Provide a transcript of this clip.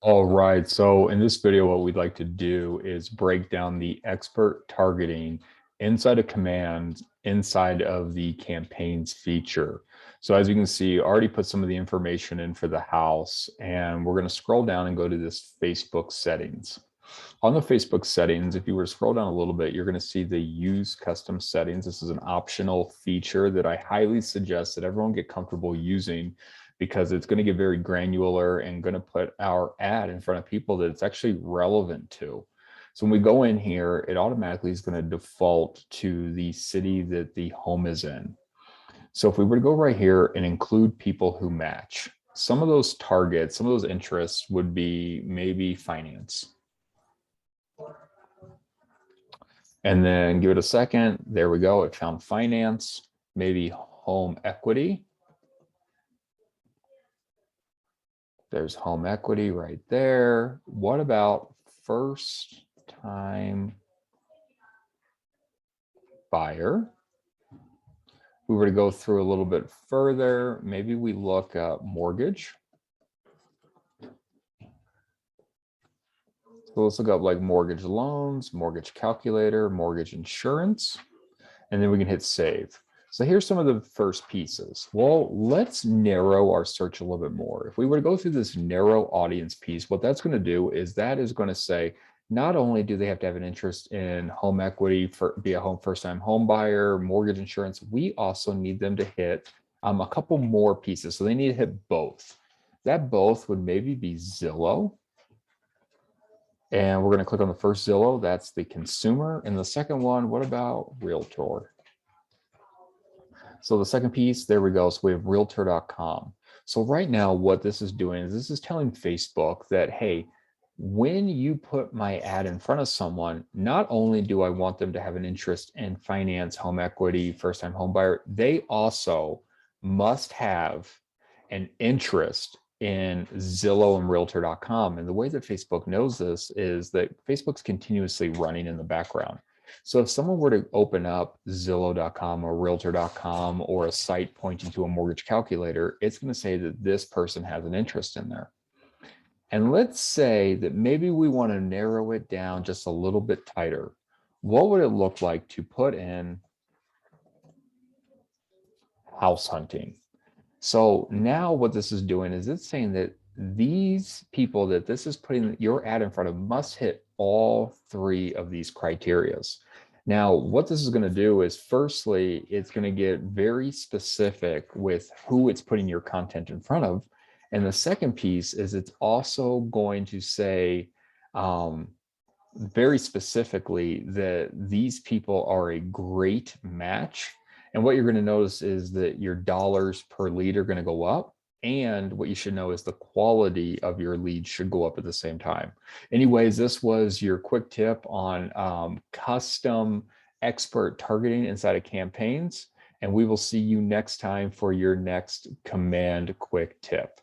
All right, so in this video, what we'd like to do is break down the expert targeting inside of Command, inside of the campaigns feature. So as you can see, I already put some of the information in for the house, and we're going to scroll down and go to this Facebook settings. On the Facebook settings, if you were to scroll down a little bit, you're going to see the use custom settings. This is an optional feature that I highly suggest that everyone get comfortable using, because it's going to get very granular and going to put our ad in front of people that it's actually relevant to. So when we go in here, it automatically is going to default to the city that the home is in. So if we were to go right here and include people who match, some of those targets, some of those interests would be maybe finance. And then give it a second. There we go. It found finance, maybe home equity. There's home equity right there. What about first time buyer? If we were to go through a little bit further, maybe we look at mortgage. So let's look up like mortgage loans, mortgage calculator, mortgage insurance, and then we can hit save. So here's some of the first pieces. Well, let's narrow our search a little bit more. If we were to go through this narrow audience piece, what that's going to do is that is going to say, not only do they have to have an interest in home equity, be a home first-time home buyer, mortgage insurance, we also need them to hit a couple more pieces. So they need to hit both. That both would maybe be Zillow. And we're going to click on the first Zillow. That's the consumer. And the second one, what about Realtor? So the second piece, there we go. So we have realtor.com. So right now, what this is doing is this is telling Facebook that, hey, when you put my ad in front of someone, not only do I want them to have an interest in finance, home equity, first-time home buyer, they also must have an interest in Zillow and realtor.com. And the way that Facebook knows this is that Facebook's continuously running in the background. So if someone were to open up Zillow.com or realtor.com or a site pointing to a mortgage calculator, it's going to say that this person has an interest in there. And let's say that maybe we want to narrow it down just a little bit tighter. What would it look like to put in house hunting? So now what this is doing is it's saying that these people that this is putting your ad in front of must hit all three of these criterias. Now, what this is going to do is, firstly, it's going to get very specific with who it's putting your content in front of. And the second piece is it's also going to say very specifically that these people are a great match. And what you're going to notice is that your dollars per lead are going to go up. And what you should know is the quality of your leads should go up at the same time. Anyways, this was your quick tip on custom expert targeting inside of campaigns. And we will see you next time for your next Command quick tip.